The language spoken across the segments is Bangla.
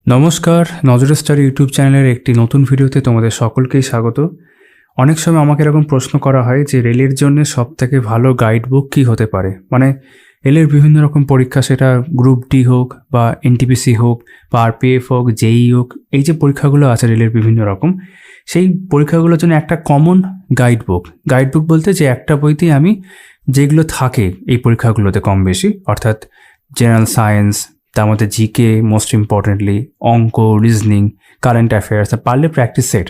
নমস্কার, নজরে স্টার ইউটিউব চ্যানেলের একটি নতুন ভিডিওতে তোমাদের সকলকেই স্বাগত। অনেক সময় আমাকে এরকম প্রশ্ন করা হয় যে রেলের জন্য সবথেকে ভালো গাইড বুক কী হতে পারে। মানে রেলের বিভিন্ন রকম পরীক্ষা, সেটা গ্রুপ ডি হোক বা এনটিপিসি হোক বা আরপিএফ হোক, জেই হোক, এই যে পরীক্ষাগুলো আছে রেলের বিভিন্ন রকম, সেই পরীক্ষাগুলোর জন্য একটা কমন গাইড বুক বলতে যে একটা বইতেই আমি যেগুলো থাকে এই পরীক্ষাগুলোতে কম বেশি, অর্থাৎ জেনারেল সায়েন্স, তার মধ্যে জিকে, মোস্ট ইম্পর্টেন্টলি অঙ্ক, রিজনিং, কারেন্ট অ্যাফেয়ার্স, আর পারলে প্র্যাকটিস সেট,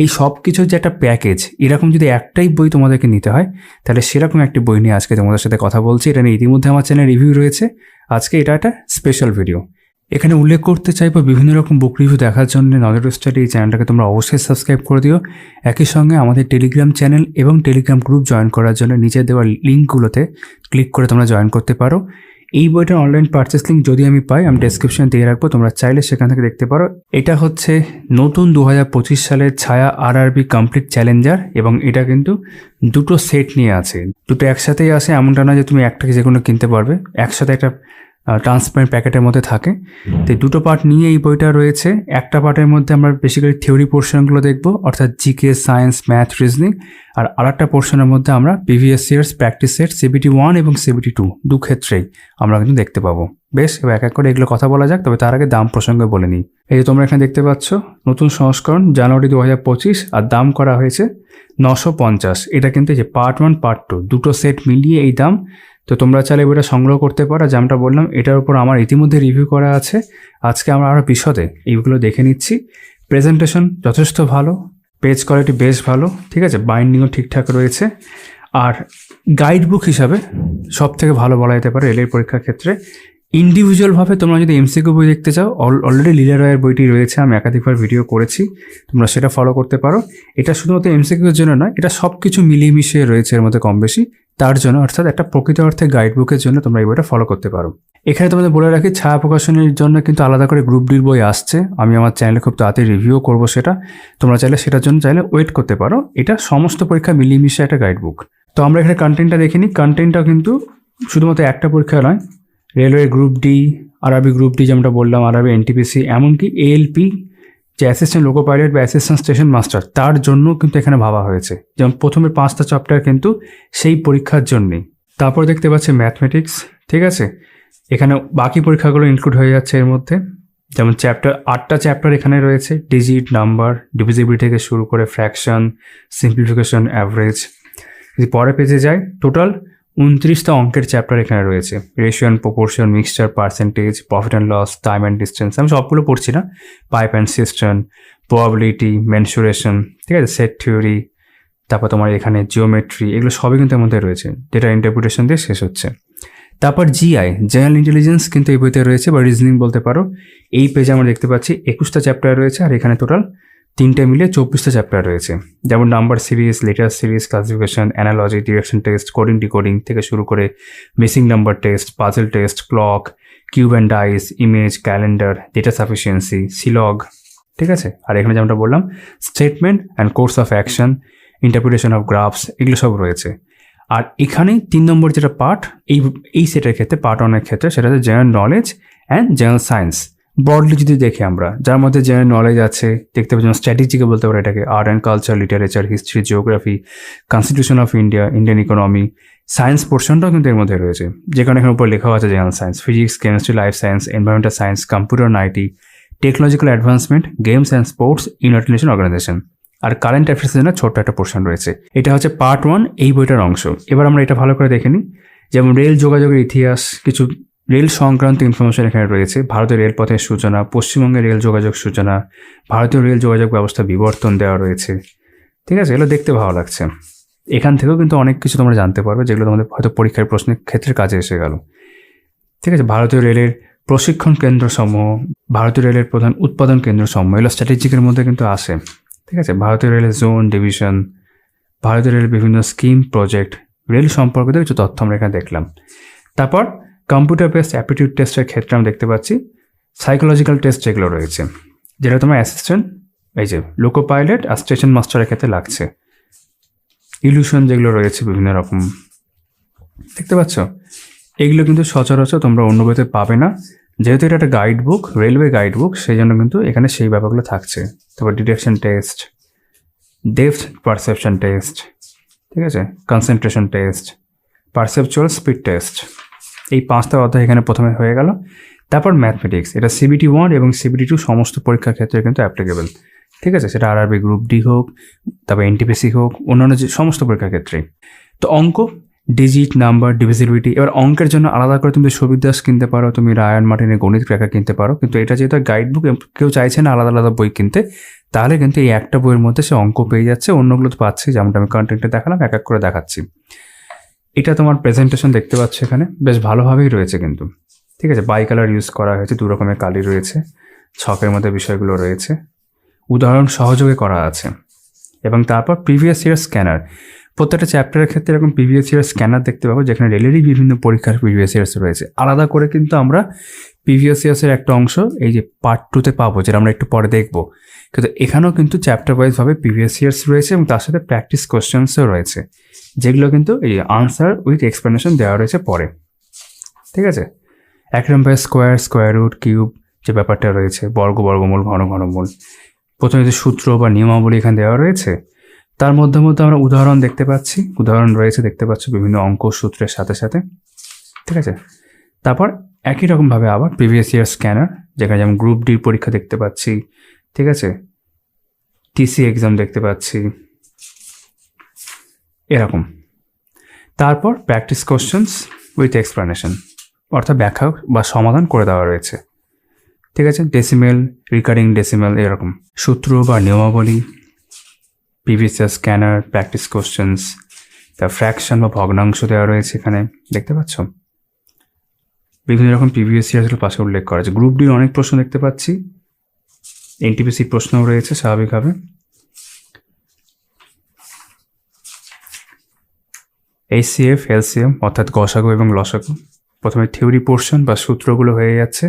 এই সব কিছুর যে একটা প্যাকেজ, এরকম যদি একটাই বই তোমাদেরকে নিতে হয় তাহলে সেরকম একটি বই নিয়ে আজকে তোমাদের সাথে কথা বলছি। এটা নিয়ে ইতিমধ্যে আমার চ্যানেলে রিভিউ রয়েছে। আজকে এটা একটা স্পেশাল ভিডিও। এখানে উল্লেখ করতে চাইবো বিভিন্ন রকম বুক রিভিউ দেখার জন্য নজর স্টাডি এই চ্যানেলটাকে তোমরা অবশ্যই সাবস্ক্রাইব করে দিও। একই সঙ্গে আমাদের টেলিগ্রাম চ্যানেল এবং টেলিগ্রাম গ্রুপ জয়েন করার জন্য নিচে দেওয়া লিঙ্কগুলোতে ক্লিক করে তোমরা জয়েন করতে পারো। এই বইটার অনলাইন পারচেস লিঙ্ক যদি আমি পাই, আমি ডেসক্রিপশনে দিয়ে রাখবো, তোমরা চাইলে সেখান থেকে দেখতে পারো। এটা হচ্ছে নতুন 2025 সালের ছায়া আরআরবি কমপ্লিট চ্যালেঞ্জার, এবং এটা কিন্তু দুটো সেট নিয়ে আছে। দুটো একসাথেই আসে, এমনটা না যে তুমি একটাকে যে কোনো কিনতে পারবে, একসাথে একটা ট্রান্সপারেন্ট প্যাকেটের মধ্যে থাকে। তো দুটো পার্ট নিয়ে এই বইটা রয়েছে। একটা পার্টের মধ্যে আমরা বেসিক্যালি থিওরি পোর্শনগুলো দেখবো, অর্থাৎ জিকে, সায়েন্স, ম্যাথ, রিজনিং, আর আরেকটা পোর্শনের মধ্যে আমরা previous years practice set CBT 1 এবং CBT 2 দু ক্ষেত্রেই আমরা কিন্তু দেখতে পাবো। বেশ, এবার এক এক করে এগুলো কথা বলা যাক, তবে তার আগে দাম প্রসঙ্গে বলে নিই। এই যে তোমরা এখানে দেখতে পাচ্ছ নতুন সংস্করণ জানুয়ারি 2025, আর দাম করা হয়েছে 950। এটা কিন্তু যে পার্ট 1 পার্ট 2 দুটো সেট মিলিয়ে এই দাম। তো তোমরা চাইলে বইটা সংগ্রহ করতে পারো। যেমনটা বললাম, এটার উপর আমার ইতিমধ্যে রিভিউ করা আছে। আজকে আমরা আরও বিশদে এইগুলো দেখে নিচ্ছি। প্রেজেন্টেশন যথেষ্ট ভালো, পেজ কোয়ালিটি বেশ ভালো, ঠিক আছে, বাইন্ডিংও ঠিকঠাক রয়েছে। আর গাইড বুক হিসাবে সব থেকে ভালো বলা যেতে পারে রেলের পরীক্ষার ক্ষেত্রে। ইন্ডিভিজুয়ালভাবে তোমরা যদি এমসিকিউ বই দেখতে চাও, অলরেডি লীলা রয়ের বইটি রয়েছে, আমি একাধিকবার ভিডিও করেছি, তোমরা সেটা ফলো করতে পারো। এটা শুধুমাত্র এমসিকিউর জন্য নয়, এটা সব কিছু মিলিয়ে মিশিয়ে রয়েছে এর মধ্যে কম বেশি। তার জন্য, অর্থাৎ একটা প্রকৃত অর্থে গাইড বুকের জন্য তোমরা এই বইটা ফলো করতে পারো। এখানে তোমাদের বলে রাখি, ছায়া প্রকাশনের জন্য কিন্তু আলাদা করে গ্রুপ ডির বই আসছে। আমি আমার চ্যানেলে খুব তাড়াতাড়ি রিভিউ করবো সেটা। তোমরা চাইলে সেটার জন্য ওয়েট করতে পারো। এটা সমস্ত পরীক্ষা মিলিয়ে মিশিয়ে একটা গাইড বুক। তো আমরা এখানে কন্টেন্টটা দেখে নিই। কন্টেন্টটা কিন্তু শুধুমাত্র একটা পরীক্ষা নয়, railway group D, RRB group D যেমনটা বললাম, আরআরবি এনটিপিসি, এমনকি এএলপি যে অ্যাসিস্ট্যান্ট লোকো পাইলট বা অ্যাসিস্ট্যান্ট স্টেশন মাস্টার, তার জন্য কিন্তু এখানে ভাবা হয়েছে। যেমন প্রথমে 5টা চ্যাপ্টার কিন্তু সেই পরীক্ষার জন্যই। তারপর দেখতে পাচ্ছি ম্যাথমেটিক্স, ঠিক আছে, এখানে বাকি পরীক্ষাগুলো ইনক্লুড হয়ে যাচ্ছে এর মধ্যে। যেমন 8টা চ্যাপ্টার এখানে রয়েছে, ডিজিট, নাম্বার, ডিভিজিবিলিটি থেকে শুরু করে ফ্র্যাকশন, সিম্পলিফিকেশন, অ্যাভারেজ। যদি পরে পেজে যায়, টোটাল 29টা অঙ্কের চ্যাপ্টার এখানে রয়েছে। Ratio and proportion, mixture, percentage, profit and loss, time and distance, আমি সবগুলো পড়ছি না, pipe and cistern, probability, mensuration, ঠিক আছে, সেট থিওরি, তারপর তোমার এখানে জিওমেট্রি, এগুলো সবই কিন্তু এর মধ্যে রয়েছে, যেটা ইন্টারপ্রিটেশন দিয়ে শেষ হচ্ছে। তারপর জিআই, জেনারেল ইন্টেলিজেন্স কিন্তু এই বইতে রয়েছে, বা রিজনিং বলতে পারো। এই পেজে আমরা দেখতে পাচ্ছি 21টা চ্যাপ্টার রয়েছে, আর এখানে টোটাল 3টে মিলে 24টা চ্যাপ্টার রয়েছে। যেমন number series, letter series, classification, analogy, direction test, coding decoding থেকে শুরু করে missing number test, puzzle test, clock, cube and dice, image, calendar, data sufficiency, syllogism, ঠিক আছে। আর এখানে যেমনটা বললাম, statement and course of action, interpretation of graphs, এগুলো সব রয়েছে। আর এখানে 3 নম্বর যেটা পার্ট, এই সেটের ক্ষেত্রে, পার্ট 1-এর ক্ষেত্রে, সেটা হচ্ছে general knowledge and general science. Broadly যদি দেখি আমরা, যার মধ্যে জেনারেল নলেজ আছে, দেখতে পাচ্ছি স্ট্র্যাটেজিকে বলতে পারো এটাকে, art and culture, literature, history, geography, constitution of India, Indian economy. Science পোর্শনটাও কিন্তু এর মধ্যে রয়েছে, যেখানে এখানে উপর লেখা আছে general science, physics, chemistry, life science, environmental science, computer and IT, technological advancement, games and sports, United Nation Organisation. আর কারেন্ট অ্যাফেয়ার্সের জন্য ছোট্ট একটা পোর্শন রয়েছে। এটা হচ্ছে পার্ট 1 এই বইটার অংশ। এবার আমরা এটা ভালো করে দেখে নিই। যেমন রেল যোগাযোগের ইতিহাস, কিছু রেল সংক্রান্ত ইনফরমেশন এখানে রয়েছে। ভারতের রেলপথের সূচনা, পশ্চিমবঙ্গের রেল যোগাযোগ সূচনা, ভারতীয় রেল যোগাযোগ ব্যবস্থা বিবর্তন দেওয়া রয়েছে, ঠিক আছে। এগুলো দেখতে ভালো লাগছে। এখান থেকেও কিন্তু অনেক কিছু তোমরা জানতে পারবে, যেগুলো তোমাদের হয়তো পরীক্ষার প্রশ্নের ক্ষেত্রে কাজে এসে গেল, ঠিক আছে। ভারতীয় রেলের প্রশিক্ষণ কেন্দ্রসমূহ, ভারতীয় রেলের প্রধান উৎপাদন কেন্দ্রসমূহ, এগুলো স্ট্র্যাটেজিকের মধ্যে কিন্তু আসে, ঠিক আছে। ভারতীয় রেলের জোন, ডিভিশন, ভারতীয় রেলের বিভিন্ন স্কিম, প্রজেক্ট, রেল সম্পর্কিত কিছু তথ্য আমরা এখানে দেখলাম। তারপর কম্পিউটার বেসড অ্যাপটিটিউড টেস্টের ক্ষেত্রে আমরা দেখতে পাচ্ছি সাইকোলজিক্যাল টেস্ট যেগুলো রয়েছে, যেটা তোমার অ্যাসিস্ট্যান্ট, এই যে লোকো পাইলট আর স্টেশন মাস্টারের ক্ষেত্রে লাগছে। ইলিউশন যেগুলো রয়েছে বিভিন্ন রকম, দেখতে পাচ্ছ, এগুলো কিন্তু সচরাচর তোমরা অন্য বইতে পাবে না। যেহেতু এটা একটা guide book, railway guide book, সেই জন্য কিন্তু এখানে সেই ব্যাপারগুলো থাকছে। তারপর detection test, depth perception test, ঠিক আছে, concentration test, perceptual speed test, এই 5টা অধ্যায় এখানে প্রথমে হয়ে গেল। তারপর ম্যাথমেটিক্স, এটা CBT 1 এবং CBT 2 সমস্ত পরীক্ষার ক্ষেত্রে কিন্তু অ্যাপ্লিকেবল, ঠিক আছে, সেটা আরআরবি গ্রুপ ডি হোক, তারপর এনটিপিসি হোক, অন্যান্য যে সমস্ত পরীক্ষার ক্ষেত্রেই। তো অঙ্ক, ডিজিট, নাম্বার, ডিভিজিবিলিটি। এবার অঙ্কের জন্য আলাদা করে তুমি সুবির দাস কিনতে পারো, তুমি রায়ান মার্টিনের গণিত ক্র্যাকার কিনতে পারো, কিন্তু এটা যেহেতু গাইড বুক, কেউ চাইছে না আলাদা আলাদা বই কিনতে, তাহলে কিন্তু এই একটা বইয়ের মধ্যে সে অঙ্ক পেয়ে যাচ্ছে, অন্যগুলো তো পাচ্ছি, যেমনটা আমি কন্টেন্টে দেখালাম, এক এক করে দেখাচ্ছি। এটা তোমার প্রেজেন্টেশন দেখতে পাচ্ছ এখানে, বেশ ভালোভাবেই রয়েছে কিন্তু, ঠিক আছে, বাই কালার ইউজ করা হয়েছে, 2 রকমের কালি রয়েছে, ছকের মধ্যে বিষয়গুলো রয়েছে, উদাহরণ সহযোগে করা আছে, এবং তারপর প্রিভিয়াস ইয়ার স্ক্যানার। প্রত্যেকটা চ্যাপ্টারের ক্ষেত্রে এরকম প্রিভিয়াস ইয়ার স্ক্যানার দেখতে পাবো, যেখানে রেলেরই বিভিন্ন পরীক্ষার প্রিভিয়াস ইয়ার্স রয়েছে। আলাদা করে কিন্তু আমরা প্রিভিয়াস ইয়ার্সের একটা অংশ এই যে পার্ট 2-তে পাবো, যেটা আমরা একটু পরে দেখবো, কিন্তু এখানেও কিন্তু চ্যাপ্টার ওয়াইজভাবে প্রিভিয়াস ইয়ার্স রয়েছে এবং তার সাথে প্র্যাকটিস কোয়েশ্চেন্সও রয়েছে, যেগুলো কিন্তু এই আনসার উইথ এক্সপ্লেনেশন দেওয়া রয়েছে পরে, ঠিক আছে। 1 নম্বর স্কোয়ার, স্কোয়ার রুট, কিউব যে ব্যাপারটা রয়েছে, বর্গ, বর্গমূল, ঘনমূল, প্রথমে যে সূত্র বা নিয়মাবলী এখানে দেওয়া রয়েছে, তার মধ্যে আমরা উদাহরণ দেখতে পাচ্ছি, উদাহরণ রয়েছে দেখতে পাচ্ছ বিভিন্ন অঙ্ক সূত্রের সাথে সাথে, ঠিক আছে। তারপর একই রকমভাবে আবার প্রিভিয়াস ইয়ার স্ক্যানার, যেখানে যেমন গ্রুপ ডির পরীক্ষা দেখতে পাচ্ছি, ঠিক আছে, টিসি এক্সাম দেখতে পাচ্ছি, এরকম। তারপর প্র্যাকটিস কোশ্চেন্স উইথ এক্সপ্লেনেশন, অর্থাৎ ব্যাখ্যা বা সমাধান করে দেওয়া রয়েছে, ঠিক আছে, ডেসিমেল, রিকারিং ডেসিমেল, এরকম সূত্র বা নিয়মাবলী, previous year scanner, practice questions, তার ফ্র্যাকশন বা ভগ্নাংশ দেওয়া রয়েছে এখানে, দেখতে পাচ্ছ বিভিন্ন রকম প্রিভিয়াস ইয়ার্সের পাশে উল্লেখ করা আছে। গ্রুপ ডির অনেক প্রশ্ন দেখতে পাচ্ছি, এনটিপিসির প্রশ্নও রয়েছে স্বাভাবিকভাবে। HCF, LCM অর্থাৎ গসাগু এবং লসাগু, প্রথমে থিওরি পোর্শন বা সূত্রগুলো হয়ে যাচ্ছে,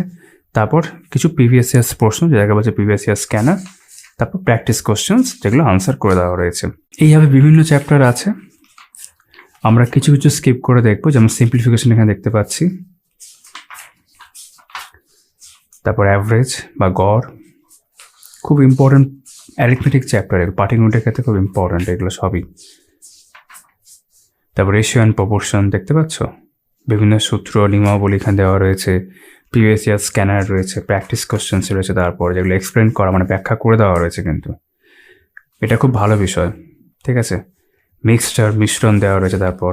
তারপর কিছু প্রিভিয়াস ইয়ার্স প্রশ্ন, যেটাকে বলছে প্রিভিয়াস ইয়ার স্ক্যানার, তারপর প্র্যাকটিস কোশ্চেন্স, যেগুলো আনসার করে দেওয়া রয়েছে। এইভাবে বিভিন্ন চ্যাপ্টার আছে, আমরা কিছু কিছু স্কিপ করে দেখবো, যেমন সিম্পলিফিকেশন এখানে দেখতে পাচ্ছি, তারপর অ্যাভারেজ বা গড়, খুব ইম্পর্টেন্ট অ্যারিথমেটিক চ্যাপ্টার, পাটিগণিতের ক্ষেত্রে খুব ইম্পর্টেন্ট এগুলো সবই। তারপর রেশিও অ্যান্ড প্রপোর্শন দেখতে পাচ্ছ, বিভিন্ন সূত্র, নিয়মাবলী এখানে দেওয়া রয়েছে, প্রিভিয়াস ইয়ার স্ক্যানার রয়েছে, প্র্যাকটিস কোশ্চেন্স রয়েছে, তারপর যেগুলো এক্সপ্লেন করা মানে ব্যাখ্যা করে দেওয়া রয়েছে কিন্তু, এটা খুব ভালো বিষয়, ঠিক আছে। মিক্সচার, মিশ্রণ দেওয়া রয়েছে, তারপর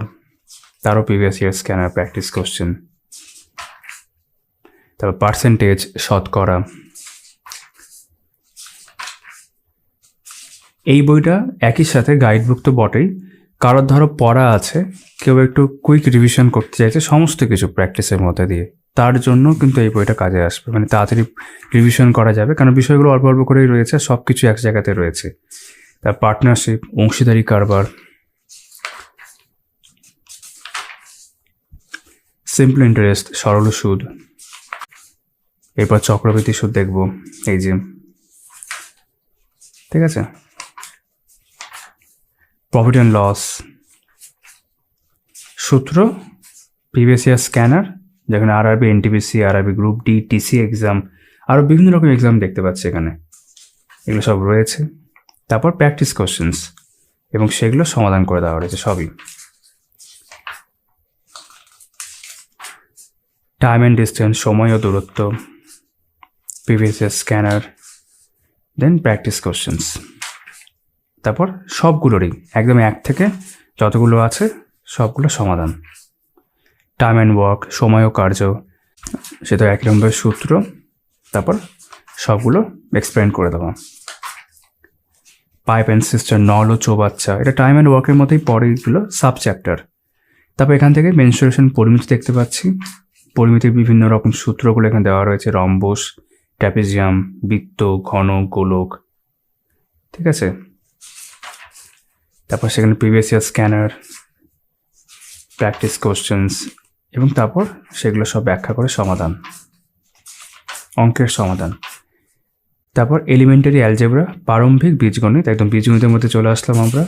তারও previous year scanner, practice question, তারপর পার্সেন্টেজ, শতকরা। এই বইটা একই সাথে গাইড বুক তো বটেই, কারোর ধরো পড়া আছে, কেউ একটু কুইক রিভিশন করতে চাইছে সমস্ত কিছু প্র্যাকটিসের মধ্যে দিয়ে, তার জন্য কিন্তু এই বইটা কাজে আসবে, মানে তাড়াতাড়ি রিভিশন করা যাবে, কারণ বিষয়গুলো অল্প অল্প করেই রয়েছে, সব কিছু এক জায়গাতে রয়েছে। তার পার্টনারশিপ, অংশীদারি কারবার, সিম্পল ইন্টারেস্ট, সরল সুদ, এরপর চক্রবৃদ্ধি সুদ দেখব, এই যে, ঠিক আছে, প্রফিট অ্যান্ড লস, সূত্র, প্রিভিয়াস ইয়ার স্ক্যানার, যেখানে RRB, NTPC, RRB group D, TC exam, আরও বিভিন্ন রকম এক্সাম দেখতে পাচ্ছি এখানে, এগুলো সব রয়েছে। তারপর প্র্যাকটিস কোশ্চেন্স, এবং সেগুলো সমাধান করে দেওয়া রয়েছে সবই। টাইম অ্যান্ড ডিস্টেন্স, সময় ও দূরত্ব, previous year scanner, then practice questions, তারপর সবগুলোরই একদম 1 থেকে যতগুলো আছে সবগুলো সমাধান। টাইম অ্যান্ড ওয়ার্ক, সময় ও কার্য, সেটা 1 নম্বরের সূত্র, তারপর সবগুলো এক্সপ্লেন করে দেওয়া। পাইপ অ্যান্ড সিস্টার, নল ও চৌবাচ্চা, এটা টাইম অ্যান্ড ওয়ার্কের মধ্যেই পরে এগুলো সাব চ্যাপ্টার। তারপর এখান থেকে মেনস্ট্রুয়েশন, পরিমিতি দেখতে পাচ্ছি, পরিমিতির বিভিন্ন রকম সূত্রগুলো এখানে দেওয়া রয়েছে, রম্বস, ট্র্যাপিজিয়াম, বৃত্ত, ঘন, গোলক, ঠিক আছে। তারপর সেখানে previous year scanner, practice questions, এবং তারপর সেগুলো সব ব্যাখ্যা করে সমাধান, অঙ্কের সমাধান। তারপর এলিমেন্টারি অ্যালজেব্রা, প্রারম্ভিক বীজগণিত, একদম বীজগণিতের মধ্যে চলে আসলাম আমরা,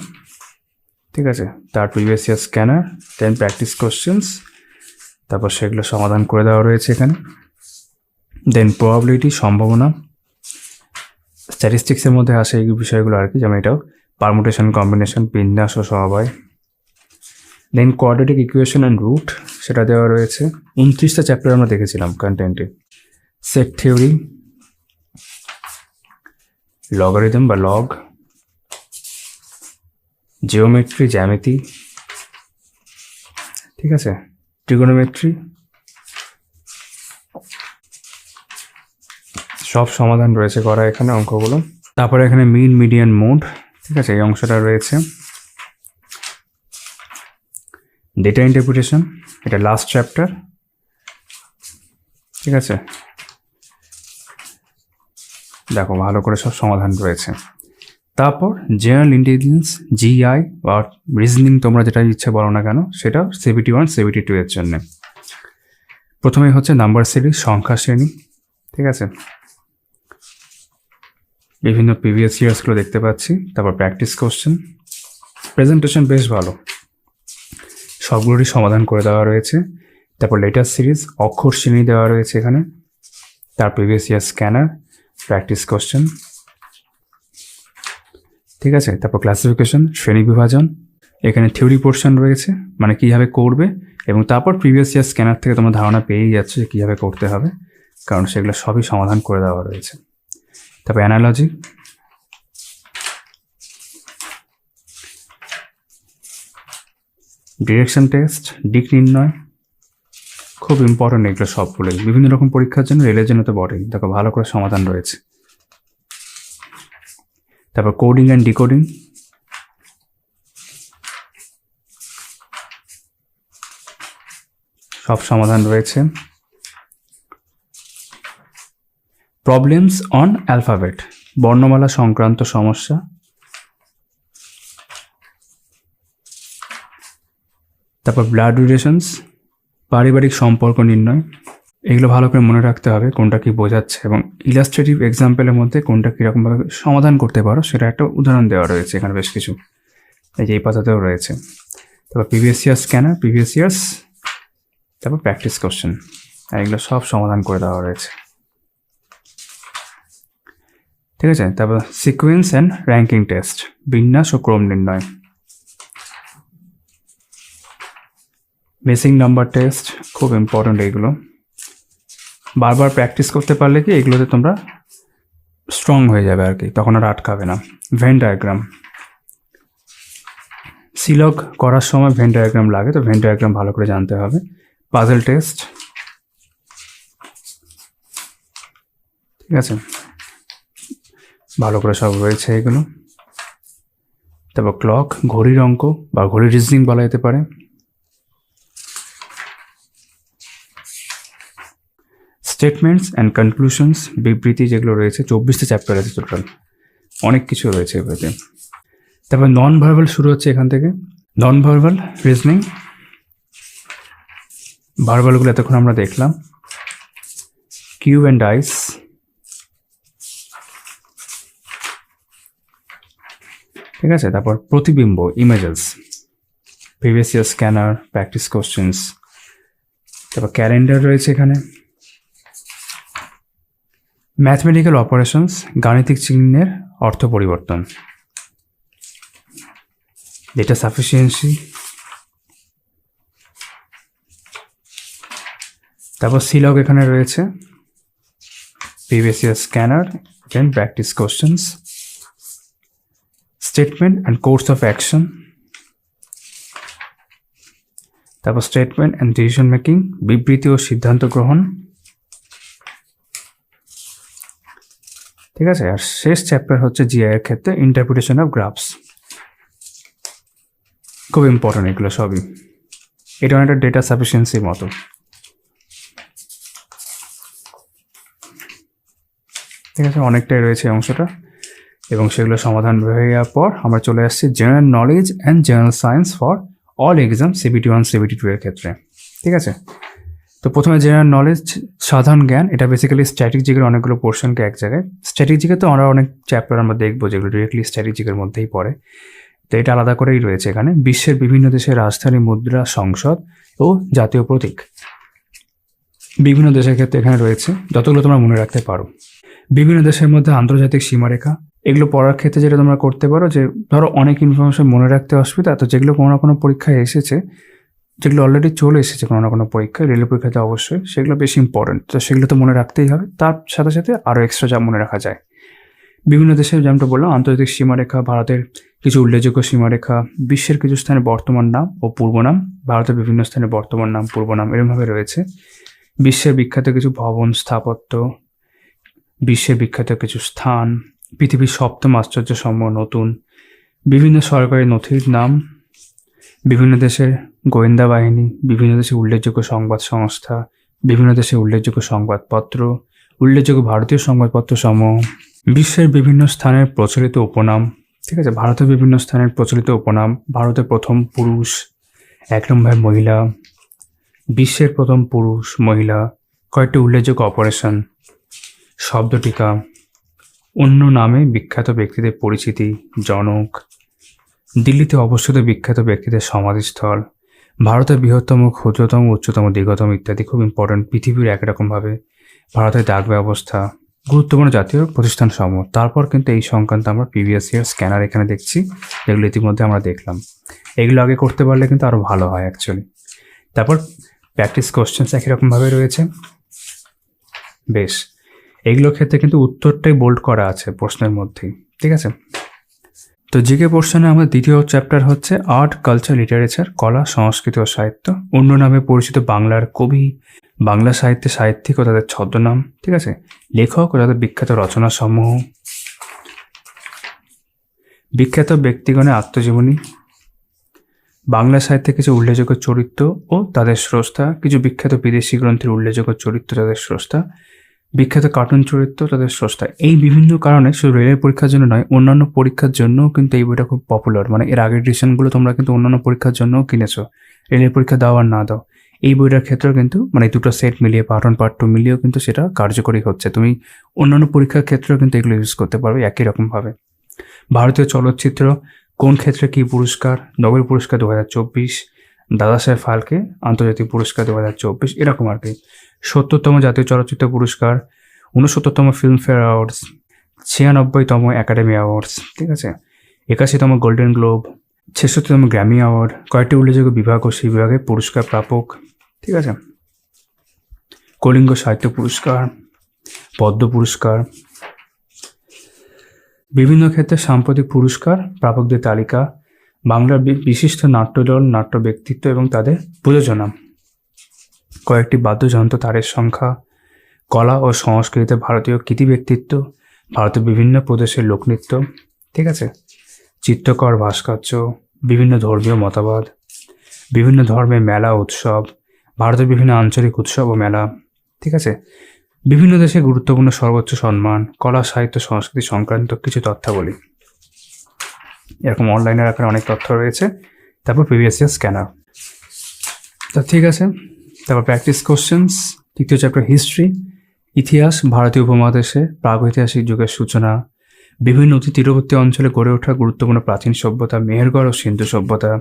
ঠিক আছে। তার previous year scanner, then practice questions, তারপর সেগুলো সমাধান করে দেওয়া রয়েছে এখানে। দেন প্রবাবিলিটি, সম্ভাবনা, স্ট্যাটিস্টিক্সের মধ্যে আসে এই বিষয়গুলো আর কি, যেমন এটাও পারমুটেশন, কম্বিনেশন, বিন্যাস ও সমবায়। দেন কোয়াড্রেটিক ইকুয়েশন অ্যান্ড রুট, সেটা দেওয়া রয়েছে। 29টা চ্যাপ্টার আমরা দেখেছিলাম কন্টেন্টে। সেট থিওরি, লগারিদম বা লগ, জিওমেট্রি, জ্যামিতি, ঠিক আছে, ট্রিগোনোমেট্রি, সব সমাধান রয়েছে করা এখানে অঙ্কগুলো। তারপরে এখানে মিন, মিডিয়ান, মোড, ঠিক আছে, এই অংশটা রয়েছে। ডেটা ইন্টারপ্রিটেশন, এটা লাস্ট চ্যাপ্টার, ঠিক আছে, দেখো ভালো করে সব সমাধান রয়েছে। তারপর জেনারেল ইন্টেলিজেন্স, জিআই বা রিজনিং, তোমরা যেটা ইচ্ছে বলো না কেন, সেটা CBT 1, CBT 2 এর জন্য। প্রথমেই হচ্ছে নাম্বার সিরিজ, সংখ্যা শ্রেণী, ঠিক আছে, বিভিন্ন প্রিভিয়াস ইয়ার্সগুলো দেখতে পাচ্ছি। তারপর প্র্যাকটিস কোশ্চেন, প্রেজেন্টেশন বেশ ভালো, সবগুলোরই সমাধান করে দেওয়া রয়েছে। তারপর লেটার সিরিজ, অক্ষর শ্রেণী দেওয়া রয়েছে এখানে, তার previous year scanner, practice question, ঠিক আছে। তারপর ক্লাসিফিকেশন, শ্রেণী বিভাজন, এখানে থিওরি পোর্শন রয়েছে, মানে কীভাবে করবে, এবং তারপর প্রিভিয়াস ইয়ার স্ক্যানার থেকে তোমরা ধারণা পেয়েই যাচ্ছে যে কীভাবে করতে হবে, কারণ সেগুলো সবই সমাধান করে দেওয়া রয়েছে। তারপর অ্যানালজি, ডিরেকশন টেস্ট, দিক নির্ণয়, খুব ইম্পর্টেন্ট এগুলো সবগুলোই, বিভিন্ন রকম পরীক্ষার জন্য, রেলের জন্য তো বটেই, দেখো ভালো করে সমাধান রয়েছে। তারপর কোডিং অ্যান্ড ডিকোডিং, সব সমাধান রয়েছে। প্রবলেমস অন অ্যালফাবেট, বর্ণমালা সংক্রান্ত সমস্যা। তারপর ব্লাড রিলেশনস, পারিবারিক সম্পর্ক নির্ণয়, এগুলো ভালো করে মনে রাখতে হবে কোনটা কি বোঝাচ্ছে, এবং ইলাস্ট্রেটিভ এক্সাম্পলের মধ্যে কোনটা কীরকমভাবে সমাধান করতে পারো সেটা একটা উদাহরণ দেওয়া রয়েছে এখানে বেশ কিছু, এই যে এই পাতাতেও রয়েছে। তারপর previous year scanner, previous years, তারপর প্র্যাকটিস কোশ্চেন, আর এগুলো সব সমাধান করে দেওয়া রয়েছে, ঠিক আছে। তারপর সিকোয়েন্স অ্যান্ড র্যাঙ্কিং টেস্ট, বিন্যাস ও ক্রম নির্ণয়। মিসিং নাম্বার টেস্ট, খুব ইম্পর্টেন্ট এইগুলো, বারবার প্র্যাকটিস করতে পারলে কি এগুলোতে তোমরা স্ট্রং হয়ে যাবে আর কি, তখন আর আটকাবে না। ভেন ডায়াগ্রাম, সিলগ করার সময় ভেন ডায়াগ্রাম লাগে, তো ভেন ডায়াগ্রাম ভালো করে জানতে হবে। পাজল টেস্ট, ঠিক আছে, ভালো করে সব রয়েছে এগুলো। তারপর ক্লক, ঘড়ির অঙ্ক বা ঘড়ির রিজনিং বলা যেতে পারে। স্টেটমেন্টস অ্যান্ড কনক্লুশনস, বিবৃতি যেগুলো রয়েছে, 24টা চ্যাপ্টার আছে টোটাল, অনেক কিছু রয়েছে এগুলোতে। তারপর নন ভার্বাল শুরু হচ্ছে এখান থেকে, নন ভার্বাল রিজনিং, ভার্বালগুলো এতক্ষণ আমরা দেখলাম। কিউ অ্যান্ড আইস, ঠিক আছে। তারপর প্রতিবিম্ব, images, previous year scanner, practice questions. তারপর ক্যালেন্ডার রয়েছে এখানে। ম্যাথমেটিক্যাল অপারেশনস, গাণিতিক চিহ্নের অর্থ পরিবর্তন। ডেটা সাফিসিয়েন্সি, তারপর সিলগ এখানে রয়েছে, previous year scanner, then practice questions. Statement and course of action, তারপর স্টেটমেন্ট অ্যান্ড ডিসিশন মেকিং, বিবৃতি ও সিদ্ধান্ত গ্রহণ, ঠিক আছে। আর শেষ চ্যাপ্টার হচ্ছে জিআই এর ক্ষেত্রে ইন্টারপ্রিটেশন অফ গ্রাফস, খুব ইম্পর্টেন্ট এগুলো সবই, এটা অনেকটা ডেটা সাফিসিয়েন্সির মতো, ঠিক আছে, অনেকটাই রয়েছে অংশটা, এবং সেগুলো সমাধান হয়ে যাওয়ার পর আমরা চলে আসছি general knowledge and general science for all exam, CBT 1, CBT 2 এর ক্ষেত্রে, ঠিক আছে। তো প্রথমে জেনারেল নলেজ, সাধারণ জ্ঞান, এটা বেসিক্যালি স্ট্র্যাটেজিকের অনেকগুলো পোর্শনকে এক জায়গায়, স্ট্র্যাটেজিকে তো আমরা অনেক চ্যাপ্টার আমরা দেখবো যেগুলো ডিরেক্টলি স্ট্র্যাটেজিকের মধ্যেই পড়ে, তো এটা আলাদা করেই রয়েছে এখানে। বিশ্বের বিভিন্ন দেশের রাজধানী, মুদ্রা, সংসদ ও জাতীয় প্রতীক, বিভিন্ন দেশের ক্ষেত্রে এখানে রয়েছে, যতগুলো তোমরা মনে রাখতে পারো। বিভিন্ন দেশের মধ্যে আন্তর্জাতিক সীমারেখা, এগুলো পড়ার ক্ষেত্রে যেটা তোমরা করতে পারো যে ধরো অনেক ইনফরমেশন মনে রাখতে অসুবিধা, তো যেগুলো কোনো না কোনো পরীক্ষায় এসেছে, যেগুলো অলরেডি চলে এসেছে কোনো না কোনো পরীক্ষায়, রেলের পরীক্ষাতে অবশ্যই সেগুলো বেশি ইম্পর্টেন্ট, তো সেগুলো তো মনে রাখতেই হবে। তার সাথে সাথে আরও এক্সট্রা যা মনে রাখা যায়, বিভিন্ন দেশের যেমনটা বললাম আন্তর্জাতিক সীমারেখা, ভারতের কিছু উল্লেখযোগ্য সীমারেখা, বিশ্বের কিছু স্থানে বর্তমান নাম ও পূর্ব নাম, ভারতের বিভিন্ন স্থানে বর্তমান নাম পূর্ব নাম এরকমভাবে রয়েছে। বিশ্বের বিখ্যাত কিছু ভবন স্থাপত্য, বিশ্বের বিখ্যাত কিছু স্থান, পৃথিবীর সপ্তম আশ্চর্যসমূহ নতুন, বিভিন্ন সরকারি নথির নাম, বিভিন্ন দেশের গোয়েন্দা বাহিনী, বিভিন্ন দেশের উল্লেখযোগ্য সংবাদ সংস্থা, বিভিন্ন দেশের উল্লেখযোগ্য সংবাদপত্র, উল্লেখযোগ্য ভারতীয় সংবাদপত্র সমূহ, বিশ্বের বিভিন্ন স্থানের প্রচলিত উপনাম। ঠিক আছে, ভারতের বিভিন্ন স্থানের প্রচলিত উপনাম, ভারতের প্রথম পুরুষ, এক নম্বর মহিলা, বিশ্বের প্রথম পুরুষ মহিলা, কয়েকটি উল্লেখযোগ্য অপারেশন, শব্দ টিকা, অন্য নামে বিখ্যাত ব্যক্তিদের পরিচিতি, জনক, দিল্লিতে অবস্থিত বিখ্যাত ব্যক্তিদের সমাধিস্থল, ভারতের বৃহত্তম ক্ষুদ্রতম উচ্চতম দীর্ঘতম ইত্যাদি খুব ইম্পর্টেন্ট। পৃথিবীর একরকমভাবে ভারতের ডাক ব্যবস্থা, গুরুত্বপূর্ণ জাতীয় প্রতিষ্ঠান সমূহ। তারপর কিন্তু এই সংক্রান্ত আমরা প্রিভিয়াস ইয়ার স্ক্যানার এখানে দেখছি, যেগুলো ইতিমধ্যে আমরা দেখলাম। এগুলো আগে করতে পারলে কিন্তু আরও ভালো হয় অ্যাকচুয়ালি। তারপর প্র্যাকটিস কোশ্চেন্স একই রকমভাবে রয়েছে। বেশ, এগুলোর ক্ষেত্রে কিন্তু উত্তরটাই বোল্ড করা আছে প্রশ্নের মধ্যেই। ঠিক আছে, তো জিকে পোর্শনে আমাদের দ্বিতীয় চ্যাপ্টার হচ্ছে আর্ট, কালচার, লিটারেচার, কলা, সংস্কৃতি ও সাহিত্য। অন্য নামে পরিচিত বাংলার কবি, বাংলা সাহিত্যে সাহিত্যিক ও তাদের ছদ্মনাম। ঠিক আছে, লেখক ও তাদের বিখ্যাত রচনা সমূহ, বিখ্যাত ব্যক্তিগণের আত্মজীবনী, বাংলা সাহিত্যে কিছু উল্লেখযোগ্য চরিত্র ও তাদের স্রষ্টা, কিছু বিখ্যাত বিদেশি গ্রন্থের উল্লেখযোগ্য চরিত্র তাদের স্রষ্টা, বিখ্যাত কার্টুন চরিত্র তাদের স্রষ্টা। এই বিভিন্ন কারণে শুধু রেলের পরীক্ষার জন্য নয়, অন্যান্য পরীক্ষার জন্যও কিন্তু এই বইটা খুব পপুলার। মানে এর আগের এডিশনগুলো তোমরা কিন্তু অন্যান্য পরীক্ষার জন্যও কিনেছো, রেলের পরীক্ষা দাও আর না দাও। এই বইটার ক্ষেত্রেও কিন্তু মানে দুটো সেট মিলিয়ে পার্ট 1 পার্ট 2 মিলিয়েও কিন্তু সেটা কার্যকরী হচ্ছে। তুমি অন্যান্য পরীক্ষার ক্ষেত্রেও কিন্তু এগুলো ইউজ করতে পারবে একই রকমভাবে। ভারতীয় চলচ্চিত্র কোন ক্ষেত্রে কী পুরস্কার, নোবেল পুরস্কার 2024, দাদাসাহেব ফালকে আন্তর্জাতিক পুরস্কার 2024, এরকম আর কি। 70তম জাতীয় চলচ্চিত্র পুরস্কার, 69তম ফিল্মফেয়ার অ্যাওয়ার্ডস, 96তম একাডেমি অ্যাওয়ার্ডস। ঠিক আছে, 81তম গোল্ডেন গ্লোব, 66তম গ্র্যামি অ্যাওয়ার্ড, কয়েকটি উল্লেখযোগ্য বিভাগ ও সেই বিভাগে পুরস্কার প্রাপক। ঠিক আছে, কলিঙ্গ সাহিত্য পুরস্কার, পদ্ম পুরস্কার, বিভিন্ন ক্ষেত্রে সাম্প্রতিক পুরস্কার প্রাপকদের তালিকা, বাংলার বিশিষ্ট নাট্যদল, নাট্য ব্যক্তিত্ব এবং তাদের প্রযোজনা, কয়েকটি বাদ্যযন্ত্র তারের সংখ্যা, কলা ও সংস্কৃতিতে ভারতীয় কৃতি ব্যক্তিত্ব, ভারতের বিভিন্ন প্রদেশের লোকনৃত্য। ঠিক আছে, চিত্রকর, ভাস্কর্য, বিভিন্ন ধর্মীয় মতবাদ, বিভিন্ন ধর্মের মেলা উৎসব, ভারতের বিভিন্ন আঞ্চলিক উৎসব ও মেলা। ঠিক আছে, বিভিন্ন দেশে গুরুত্বপূর্ণ সর্বোচ্চ সম্মান, কলা, সাহিত্য, সংস্কৃতি সংক্রান্ত কিছু তথ্যাবলী। এরকম অনলাইনের আকারে অনেক তথ্য রয়েছে। তারপর প্রিভিয়াস ইয়ার স্ক্যানার। তা ঠিক আছে, তারপর প্র্যাকটিস কোশ্চেন্স। তৃতীয় চ্যাপ্টার হিস্ট্রি, ইতিহাস, ভারতীয় উপমহাদেশে প্রাগৈতিহাসিক যুগের সূচনা, বিভিন্ন অতি তীরবর্তী অঞ্চলে গড়ে ওঠা গুরুত্বপূর্ণ প্রাচীন সভ্যতা, মেহেরগড় ও সিন্ধু সভ্যতা,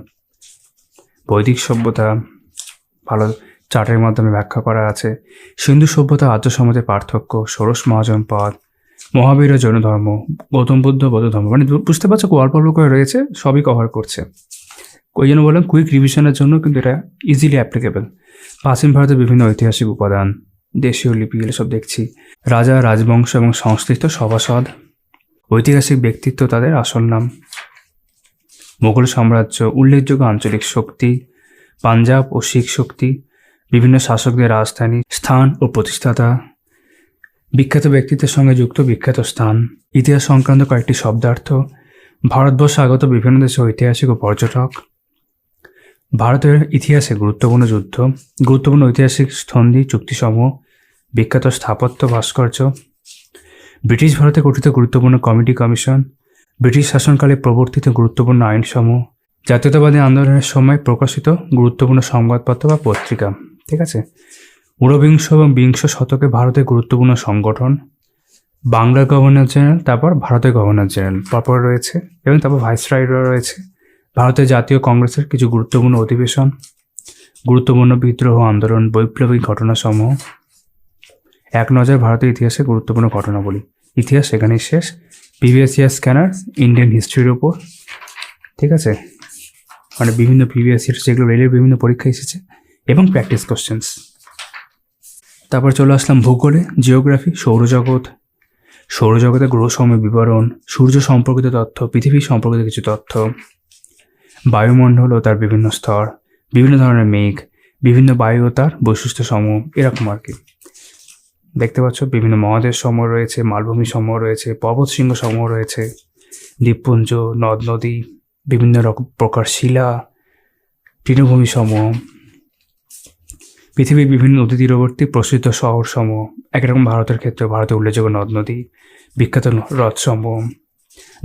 বৈদিক সভ্যতা, ভালো চার্টের মাধ্যমে ব্যাখ্যা করা আছে। সিন্ধু সভ্যতা আর্য সমাজের পার্থক্য, ষোড়শ মহাজনপদ, মহাবীর ও জৈন ধর্ম, গৌতম বুদ্ধ বৌদ্ধ ধর্ম। মানে বুঝতে পারছো অল্প অল্প করে রয়েছে, সবই কভার করছে। ওই জন্য বললাম কুইক রিভিশনের জন্য কিন্তু এটা ইজিলি অ্যাপ্লিকেবল। প্রাচীন ভারতের বিভিন্ন ঐতিহাসিক উপাদান, দেশীয় লিপি, এগুলো সব দেখছি। রাজা, রাজবংশ এবং সংশ্লিষ্ট সভাসদ, ঐতিহাসিক ব্যক্তিত্ব, তাদের আসল নাম, মোগল সাম্রাজ্য, উল্লেখযোগ্য আঞ্চলিক শক্তি, পাঞ্জাব ও শিখ শক্তি, বিভিন্ন শাসকদের রাজধানী, স্থান ও প্রতিষ্ঠাতা, বিখ্যাত ব্যক্তিত্বের সঙ্গে যুক্ত বিখ্যাত স্থান, ইতিহাস সংক্রান্ত কয়েকটি শব্দার্থ, ভারতবর্ষে আগত বিভিন্ন দেশের ঐতিহাসিক ও পর্যটক, ভারতের ইতিহাসে গুরুত্বপূর্ণ যুদ্ধ, গুরুত্বপূর্ণ ঐতিহাসিক সন্ধি চুক্তিসমূহ, বিখ্যাত স্থাপত্য ভাস্কর্য, ব্রিটিশ ভারতে গঠিত গুরুত্বপূর্ণ কমিটি কমিশন, ব্রিটিশ শাসনকালে প্রবর্তিত গুরুত্বপূর্ণ আইনসমূহ, জাতীয়তাবাদী আন্দোলনের সময় প্রকাশিত গুরুত্বপূর্ণ সংবাদপত্র বা পত্রিকা। ঠিক আছে, ঊনবিংশ এবং বিংশ শতকে ভারতের গুরুত্বপূর্ণ সংগঠন, বাংলার গভর্নর জেনারেল, তারপর ভারতের গভর্নর জেনারেল পরপর রয়েছে, এবং তারপর ভাইসরয়রা রয়েছে। ভারতের জাতীয় কংগ্রেসের কিছু গুরুত্বপূর্ণ অধিবেশন, গুরুত্বপূর্ণ বিদ্রোহ আন্দোলন, বৈপ্লবিক ঘটনাসমূহ, এক নজর ভারতের ইতিহাসে গুরুত্বপূর্ণ ঘটনাবলী। ইতিহাস এখানেই শেষ। প্রিভিয়াস ইয়ার স্ক্যানার ইন্ডিয়ান হিস্ট্রির উপর, ঠিক আছে, মানে বিভিন্ন প্রিভিয়াস ইয়ার যেগুলো রেলের বিভিন্ন পরীক্ষা এসেছে এবং প্র্যাকটিস কোশ্চেন্স। তারপর চলে আসলাম ভূগোলে, জিওগ্রাফি, সৌরজগৎ, সৌরজগতের গ্রহসমূহের বিবরণ, সূর্য সম্পর্কিত তথ্য, পৃথিবী সম্পর্কিত কিছু তথ্য, বায়ুমণ্ডল ও তার বিভিন্ন স্তর, বিভিন্ন ধরনের মেঘ, বিভিন্ন বায়ু ও তার বৈশিষ্ট্য সমূহ, এরকম আর কি। দেখতে পাচ্ছ বিভিন্ন মহাদেশ সমূহ রয়েছে, মালভূমি সমূহ রয়েছে, পর্বত শৃঙ্গ সমূহ রয়েছে, দ্বীপপুঞ্জ, নদ নদী, বিভিন্ন রকম প্রকার শিলা, তৃণভূমি সমূহ, পৃথিবীর বিভিন্ন নদী তীরবর্তী প্রসিদ্ধ শহর সমূহ, একরকম ভারতের ক্ষেত্রে ভারতের উল্লেখযোগ্য নদ নদী, বিখ্যাত হ্রদ সমূহ,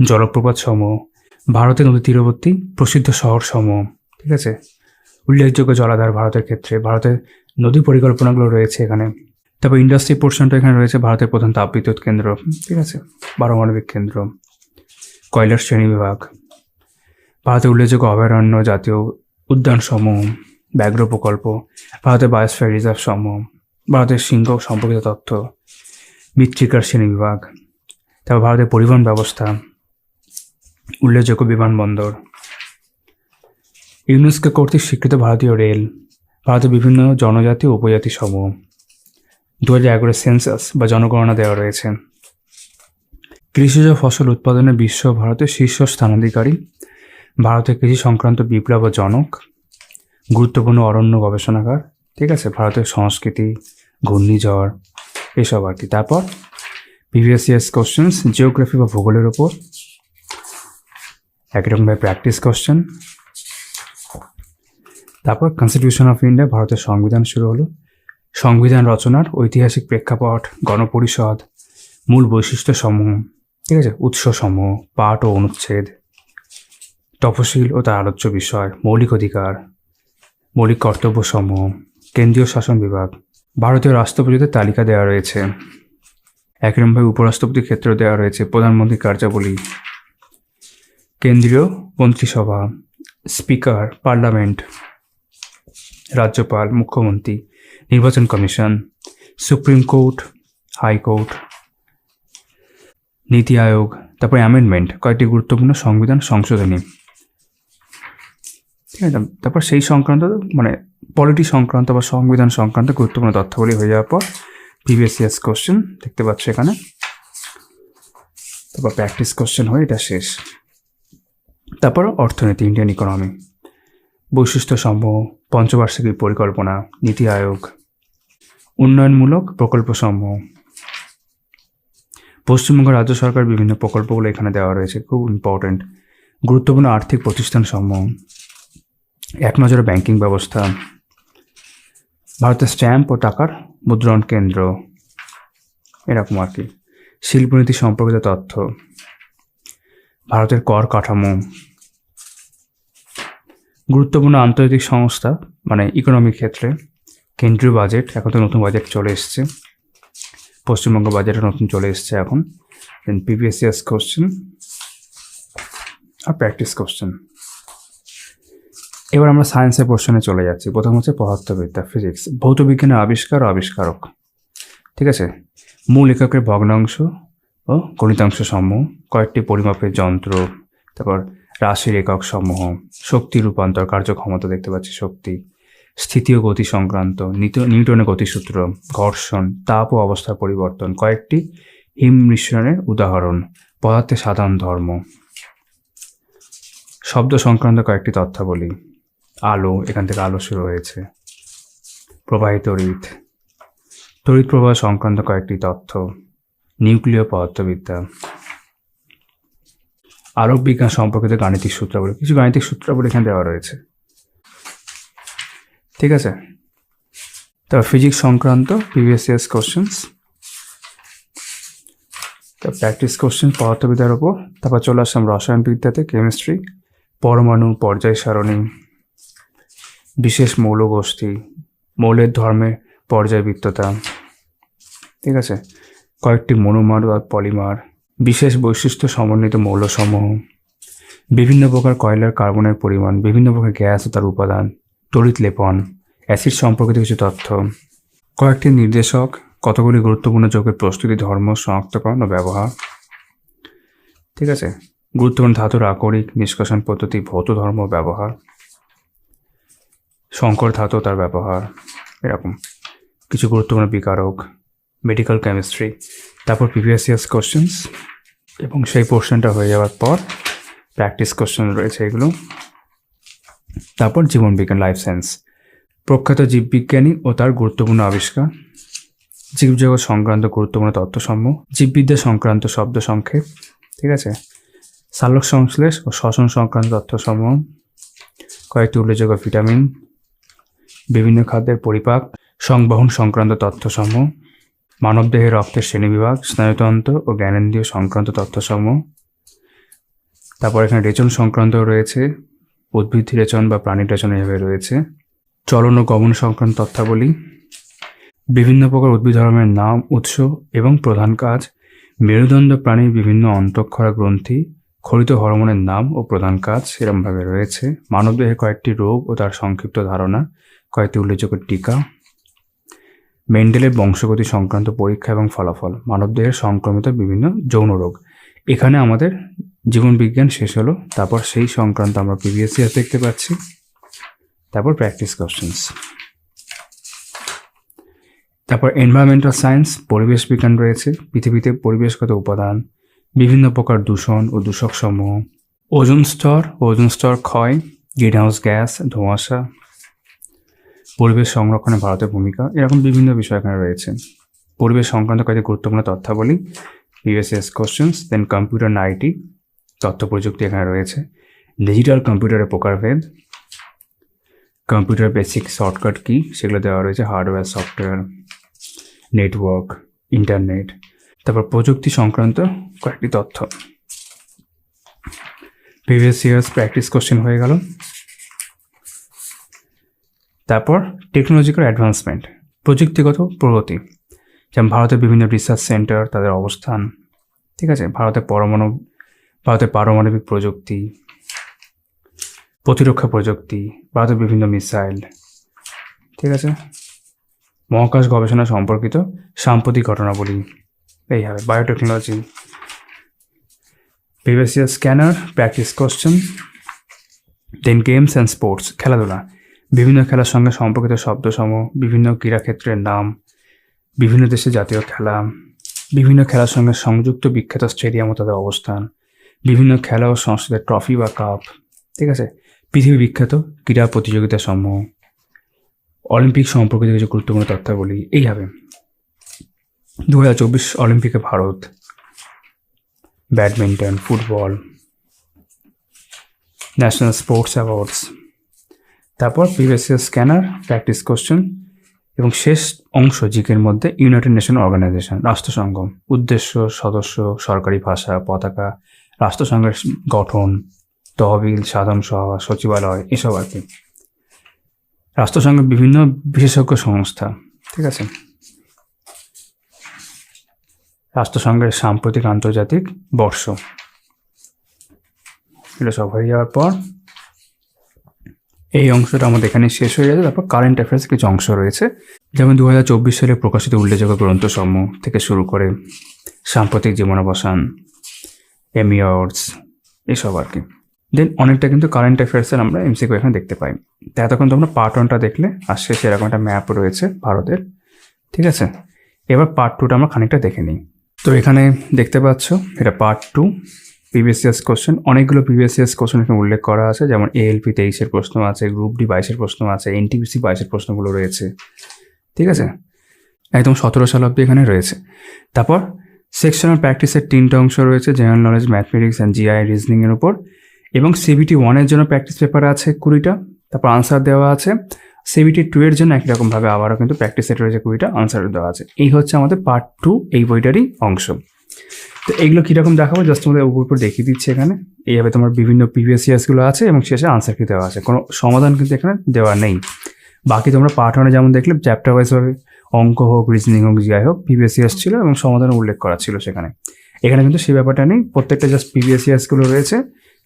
জলপ্রপাত সমূহ, ভারতের নদী তীরবর্তী প্রসিদ্ধ শহর সমূহ, ঠিক আছে, উল্লেখযোগ্য জলাধার ভারতের ক্ষেত্রে, ভারতের নদী পরিকল্পনাগুলো রয়েছে এখানে। তারপর ইন্ডাস্ট্রি পোর্শনটা এখানে রয়েছে, ভারতের প্রধান তাপবিদ্যুৎ কেন্দ্র, ঠিক আছে, পারমাণবিক কেন্দ্র, কয়লার শ্রেণী বিভাগ, ভারতের উল্লেখযোগ্য অভয়ারণ্য, জাতীয় উদ্যান সমূহ, ব্যাঘ্র প্রকল্প, ভারতের বায়োস্ফিয়ার রিজার্ভ সমূহ, ভারতের সিংহ সম্পর্কিত তথ্য, মৃত্তিকার শ্রেণী বিভাগ, তারপর ভারতের পরিবহন ব্যবস্থা, উল্লেখযোগ্য বিমানবন্দর, ইউনেস্কো কর্তৃক স্বীকৃত ভারতীয় রেল, ভারতের বিভিন্ন জনজাতি ও উপজাতি সমূহ, 2011 সেন্সাস বা জনগণনা দেওয়া রয়েছে। কৃষিজ ফসল উৎপাদনে বিশ্ব ভারতের শীর্ষ স্থানাধিকারী, ভারতের কৃষি সংক্রান্ত বিপ্লব ও জনক, গুরুত্বপূর্ণ অরণ্য গবেষণাগার, ঠিক আছে, ভারতের সংস্কৃতি, ঘূর্ণিঝড়, এসব আর কি। তারপর প্রিভিয়াস ইয়ার্স কোশ্চেন্স, জিওগ্রাফি বা ভূগোলের ওপর, একরকমভাবে প্র্যাকটিস কোশ্চেন। তারপর কনস্টিটিউশন অফ ইন্ডিয়া, ভারতের সংবিধান শুরু হলো, সংবিধান রচনার ঐতিহাসিক প্রেক্ষাপট, গণপরিষদ, মূল বৈশিষ্ট্য সমূহ, ঠিক আছে, উৎস সমূহ, পাঠ ও অনুচ্ছেদ, তফসিল ও তার আলোচ্য বিষয়, মৌলিক অধিকার, মৌলিক কর্তব্য সমূহ, কেন্দ্রীয় শাসন বিভাগ, ভারতীয় রাষ্ট্রপতিদের তালিকা দেওয়া রয়েছে, একরকমভাবে উপরাষ্ট্রপতির ক্ষেত্রেও দেওয়া রয়েছে, প্রধানমন্ত্রীর কার্যাবলী, কেন্দ্রীয় মন্ত্রিসভা, স্পিকার, পার্লামেন্ট, রাজ্যপাল, মুখ্যমন্ত্রী, নির্বাচন কমিশন, সুপ্রিম কোর্ট, হাইকোর্ট, নীতি আয়োগ, তারপর অ্যামেন্ডমেন্ট, কয়েকটি গুরুত্বপূর্ণ সংবিধান সংশোধনী, ঠিক আছে। তারপর সেই সংক্রান্ত মানে পলিটি সংক্রান্ত বা সংবিধান সংক্রান্ত গুরুত্বপূর্ণ তথ্যগুলি হয়ে যাওয়ার পর প্রিভিয়াস ইয়ার্স কোশ্চেন দেখতে পাচ্ছ এখানে। তারপর প্র্যাকটিস কোশ্চেন হয়ে এটা শেষ। তারপর অর্থনীতি, ইন্ডিয়ান ইকোনমি, বৈশিষ্ট্য সমূহ, পঞ্চবার্ষিকী পরিকল্পনা, নীতি আয়োগ, উন্নয়নমূলক প্রকল্প সমূহ, পশ্চিমবঙ্গ রাজ্য সরকার বিভিন্ন প্রকল্পগুলো এখানে দেওয়া রয়েছে, খুব ইম্পর্টেন্ট, গুরুত্বপূর্ণ আর্থিক প্রতিষ্ঠান সমূহ, এক নজরে ব্যাংকিং ব্যবস্থা, ভারতের স্ট্যাম্প ও টাকার মুদ্রণ কেন্দ্র, এরকম আর কি, শিল্পনীতি সম্পর্কিত তথ্য, ভারতের কর কাঠামো, গুরুত্বপূর্ণ আন্তর্জাতিক সংস্থা মানে ইকোনমিক ক্ষেত্রে, কেন্দ্রীয় বাজেট, এখন তো নতুন বাজেট চলে এসছে, পশ্চিমবঙ্গ বাজেটে নতুন চলে এসছে এখন, দেন প্রিভিয়াস ইয়ার্স কোশ্চেন আর প্র্যাকটিস কোশ্চেন। এবার আমরা সায়েন্সের পোর্শনে চলে যাচ্ছি। প্রথম হচ্ছে পদার্থবিদ্যা, ফিজিক্স, ভৌতবিজ্ঞানের আবিষ্কার ও আবিষ্কারক, ঠিক আছে, মূল এককের ভগ্নাংশ ও গণিতাংশ সমূহ, কয়েকটি পরিমাপের যন্ত্র, তারপর রাশির একক সমূহ, শক্তি রূপান্তর, কার্যক্ষমতা দেখতে পাচ্ছি, শক্তি, স্থিতি ও গতি সংক্রান্ত, নিউটনের গতিসূত্র, ঘর্ষণ, তাপ ও অবস্থার পরিবর্তন, কয়েকটি হিম মিশ্রণের উদাহরণ, পদার্থের সাধারণ ধর্ম, শব্দ সংক্রান্ত কয়েকটি তথ্যাবলী, আলো, এখান থেকে আলো শুরু হয়েছে, প্রবাহী তড়িৎ, তড়িৎ প্রবাহ সংক্রান্ত কয়েকটি তথ্য, নিউক্লিয় পদার্থবিদ্যা, আলোক বিজ্ঞান সম্পর্কিত গাণিতিক সূত্রাবলী, কিছু গাণিতিক সূত্রাবলী এখানে দেওয়া রয়েছে, ঠিক আছে। তারপর ফিজিক্স সংক্রান্ত প্রিভিয়াস ইয়ার্স কোশ্চেন্স, তারপর প্র্যাকটিস কোশ্চেন পদার্থবিদ্যার ওপর। তারপর চলে আসলাম রসায়নবিদ্যাতে, কেমিস্ট্রি, পরমাণু, পর্যায় সারণী, বিশেষ মৌলগোষ্ঠী, মৌলের ধর্মের পর্যায়বৃত্ততা, ঠিক আছে, কয়েকটি মনোমার বা পলিমার, বিশেষ বৈশিষ্ট্য সমন্বিত মৌলসমূহ, বিভিন্ন প্রকার কয়লার কার্বনের পরিমাণ, বিভিন্ন প্রকার গ্যাস ও তার উপাদান, তড়িৎ লেপন, অ্যাসিড সম্পর্কিত কিছু তথ্য, কয়েকটি নির্দেশক, কতগুলি গুরুত্বপূর্ণ যৌগের প্রস্তুতি, ধর্ম, শনাক্তকরণ ও ব্যবহার। ঠিক আছে, গুরুত্বপূর্ণ ধাতুর আকরিক নিষ্কাশন পদ্ধতি, ভৌত ধর্ম, ব্যবহার, সংকর ধাতু তার ব্যবহার, এরকম কিছু গুরুত্বপূর্ণ বিকারক, মেডিকেল কেমিস্ট্রি। তারপর প্রিভিয়াস ইয়ার্স কোশ্চেন্স, এবং সেই পোর্শনটা হয়ে যাওয়ার পর প্র্যাকটিস কোশ্চেন রয়েছে এগুলো। তারপর জীবনবিজ্ঞান, লাইফ সায়েন্স, প্রখ্যাত জীববিজ্ঞানী ও তার গুরুত্বপূর্ণ আবিষ্কার, জীবজগৎ সংক্রান্ত গুরুত্বপূর্ণ তথ্যসমূহ, জীববিদ্যা সংক্রান্ত শব্দ সংক্ষেপ। ঠিক আছে, সালোক সংশ্লেষ ও শ্বসন সংক্রান্ত তথ্যসমূহ, কয়েকটি উল্লেখযোগ্য ভিটামিন, বিভিন্ন খাদ্যের পরিপাক, সংবহন সংক্রান্ত তথ্যসমূহ, মানবদেহের রক্তের শ্রেণীবিভাগ, স্নায়ুতন্ত্র ও জ্ঞানেন্দ্রিয় সংক্রান্ত তথ্যসমূহ। তারপর এখানে রেচন সংক্রান্ত রয়েছে, উদ্ভিদ রেচন বা প্রাণী রেচন এভাবে রয়েছে, চলন ও গমন সংক্রান্ত তথ্যাবলী, বিভিন্ন প্রকার উদ্ভিদ ধর্মের নাম, উৎস এবং প্রধান কাজ, মেরুদণ্ড প্রাণীর বিভিন্ন অন্তঃক্ষরা গ্রন্থি, ক্ষরিত হরমোনের নাম ও প্রধান কাজ এরমভাবে রয়েছে, মানবদেহে কয়েকটি রোগ ও তার সংক্ষিপ্ত ধারণা, কয়েকটি উল্লেখযোগ্য টিকা, মেন্ডেলের বংশগতি সংক্রান্ত পরীক্ষা এবং ফলাফল, মানবদেহের সংক্রমিত বিভিন্ন যৌন রোগ। এখানে আমাদের জীবনবিজ্ঞান শেষ হলো। তারপর সেই সংক্রান্ত আমরা প্রিভিয়াস ইয়ার দেখতে পাচ্ছি। তারপর প্র্যাকটিস কোশ্চেন্স। তারপর এনভায়রনমেন্টাল সায়েন্স, পরিবেশ বিজ্ঞান রয়েছে, পৃথিবীতে পরিবেশগত উপাদান, বিভিন্ন প্রকার দূষণ ও দূষক সমূহ, ওজোন স্তর ক্ষয়, গ্রিনহাউস গ্যাস, ধোঁয়াশা, পরিবেশ সংরক্ষণে ভারতের ভূমিকা, এরকম বিভিন্ন বিষয় এখানে রয়েছে। পরিবেশ সংক্রান্ত কয়েকটি গুরুত্বপূর্ণ তথ্যাবলী, previous years questions. Then computer IT, তথ্য প্রযুক্তি এখানে রয়েছে, ডিজিটাল কম্পিউটারের প্রকারভেদ, কম্পিউটার বেসিক শর্টকাট কি সেগুলো দেওয়া রয়েছে, হার্ডওয়্যার, সফটওয়্যার, নেটওয়ার্ক, ইন্টারনেট। তারপর প্রযুক্তি সংক্রান্ত কয়েকটি তথ্য। প্রিভিয়াস ইয়ার্স প্র্যাকটিস কোশ্চেন হয়ে গেল। তারপর টেকনোলজিক্যাল অ্যাডভান্সমেন্ট, প্রযুক্তিগত প্রগতি, যেমন ভারতের বিভিন্ন রিসার্চ সেন্টার, তাদের অবস্থান। ঠিক আছে, ভারতের পারমাণবিক প্রযুক্তি, প্রতিরক্ষা প্রযুক্তি, ভারতের বিভিন্ন মিসাইল। ঠিক আছে, মহাকাশ গবেষণা সম্পর্কিত সাম্প্রতিক ঘটনাবলী, এইভাবে biotechnology. Previous year scanner, practice question. Then games and sports, খেলাধুলা, বিভিন্ন খেলার সঙ্গে সম্পর্কিত শব্দসমূহ, বিভিন্ন ক্রীড়াক্ষেত্রের নাম, বিভিন্ন দেশে জাতীয় খেলা, বিভিন্ন খেলার সঙ্গে সংযুক্ত বিখ্যাত স্টেডিয়াম ও তাদের অবস্থান, বিভিন্ন খেলা ও সংস্কৃতির ট্রফি বা কাপ। ঠিক আছে, পৃথিবী বিখ্যাত ক্রীড়া প্রতিযোগিতা সমূহ, অলিম্পিক সম্পর্কিত কিছু গুরুত্বপূর্ণ তথ্যাবলী। এইভাবে 2024 অলিম্পিকে Bharat, badminton, football, national sports awards. তারপর previous year scanner, practice question, এবং শেষ অংশ জিকের মধ্যে ইউনাইটেড নেশন অর্গানাইজেশন, রাষ্ট্রসংঘ, উদ্দেশ্য, সদস্য, সরকারি ভাষা, পতাকা, রাষ্ট্রসংঘের গঠন, তহবিল, সাধারণ সভা, সচিবালয়, এসব আর কি। রাষ্ট্রসংঘের বিভিন্ন বিশেষজ্ঞ সংস্থা। ঠিক আছে, রাষ্ট্রসংঘের সাম্প্রতিক আন্তর্জাতিক বর্ষ। এটা সব হয়ে যাওয়ার পর এই অংশটা আমাদের এখানে শেষ হয়ে যাবে। তারপর কারেন্ট অ্যাফেয়ার্স কিছু অংশ রয়েছে, যেমন 2024 সালে প্রকাশিত উল্লেখযোগ্য গ্রন্থসমূহ থেকে শুরু করে সাম্প্রতিক জীবনাবসান, এমি অ্যাওয়ার্ডস, এসব আর কি। দেন অনেকটা কিন্তু কারেন্ট অ্যাফেয়ার্সের আমরা এমসিকিউ এখানে দেখতে পাই। তো এতক্ষণ তোমরা পার্ট 1টা দেখলে, আর শেষে এরকম একটা ম্যাপ রয়েছে ভারতের। ঠিক আছে, এবার পার্ট 2টা আমরা খানিকটা দেখে নিই। তো এখানে দেখতে পাচ্ছ এটা পার্ট 2, প্রিভিয়াস ইয়ার্স কোশ্চেন। অনেকগুলো প্রিভিয়াস ইয়ার্স কোশ্চেন এখানে উল্লেখ করা আছে, যেমন ALP 23-এর প্রশ্ন আছে, গ্রুপ ডি 22-এর প্রশ্ন আছে, NTPC 22-এর প্রশ্নগুলো রয়েছে। ঠিক আছে, একদম 17 সাল অব্দি এখানে রয়েছে। তারপর সেকশনাল প্র্যাকটিসের 3টা অংশ রয়েছে, general knowledge, mathematics and GI রিজনিংয়ের উপর, এবং CBT 1-এর জন্য প্র্যাকটিস পেপার আছে 20টা, তারপর আনসার দেওয়া আছে। CBT 2-এর জন্য একই রকমভাবে আবারও কিন্তু প্র্যাকটিস সেট রয়েছে 20টা, আনসার দেওয়া আছে। এই হচ্ছে আমাদের পার্ট 2 এই বইটারই অংশ। তো এইগুলো কীরকম দেখাবো জাস্ট তোমাদের উপর দেখিয়ে দিচ্ছি এখানে। এইভাবে তোমার বিভিন্ন প্রিভিয়াস ইয়ার্সগুলো আছে এবং শেষে আনসার কি দেওয়া আছে, কোনো সমাধান কিন্তু এখানে দেওয়া নেই। বাকি তোমরা পার্ট 1-এ যেমন দেখলে চ্যাপ্টার ওয়াইজভাবে অঙ্ক হোক, রিজনিং হোক, GI হোক, প্রিভিয়াস ইয়ার্স ছিল এবং সমাধান উল্লেখ করা ছিল সেখানে। এখানে কিন্তু সেই ব্যাপারটা নেই, প্রত্যেকটা জাস্ট প্রিভিয়াস ইয়ার্সগুলো রয়েছে,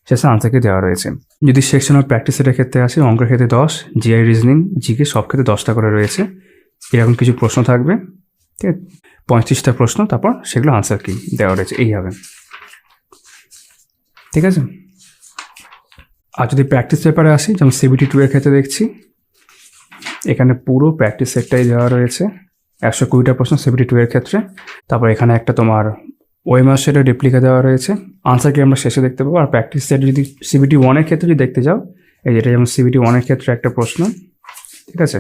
শেষে আনসার কি দেওয়া রয়েছে। যদি সেকশনাল প্র্যাকটিসের ক্ষেত্রে আসে, অঙ্কের ক্ষেত্রে 10, GI রিজনিং, জিকে সব ক্ষেত্রে 10টা করে রয়েছে। এরকম কিছু প্রশ্ন থাকবে, ঠিক আছে, 35টা প্রশ্ন, তারপর সেগুলো আনসার কি দেওয়া রয়েছে এইভাবে। ঠিক আছে, আর যদি প্র্যাকটিস পেপারে আসি, যেমন CBT 2 এর ক্ষেত্রে দেখছি এখানে পুরো প্র্যাকটিস সেটটাই দেওয়া রয়েছে, 120টা প্রশ্ন CBT 2 এর ক্ষেত্রে। তারপর এখানে একটা তোমার ওএমআর সেটের রেপ্লিকা দেওয়া রয়েছে, আনসার কি আমরা শেষে দেখতে পাবো। আর প্র্যাকটিস সেট যদি CBT 1 এর ক্ষেত্রে যদি দেখতে যাও, এই যেটা যেমন CBT 1 এর ক্ষেত্রে একটা প্রশ্ন, ঠিক আছে,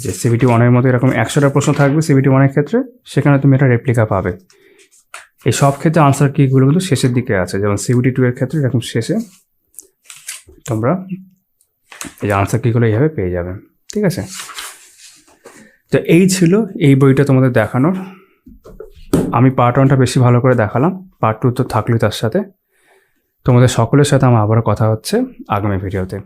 যে CBT 1 এর মতো এরকম 100টা প্রশ্ন থাকবে CBT 1 এর ক্ষেত্রে, সেখানে তুমি একটা রেপ্লিকা পাবে। এই সব ক্ষেত্রে আনসার কিগুলো কিন্তু শেষের দিকে আছে, যেমন CBT 2 এর ক্ষেত্রে এরকম শেষে তোমরা এই যে আনসার কিগুলো এইভাবে পেয়ে যাবে। ঠিক আছে, তো এই ছিল এই বইটা তোমাদের দেখানোর। আমি পার্ট 1টা বেশি ভালো করে দেখালাম, পার্ট 2 তো থাকলোই তার সাথে। তোমাদের সকলের সাথে আমার আবারও কথা হচ্ছে আগামী ভিডিওতে।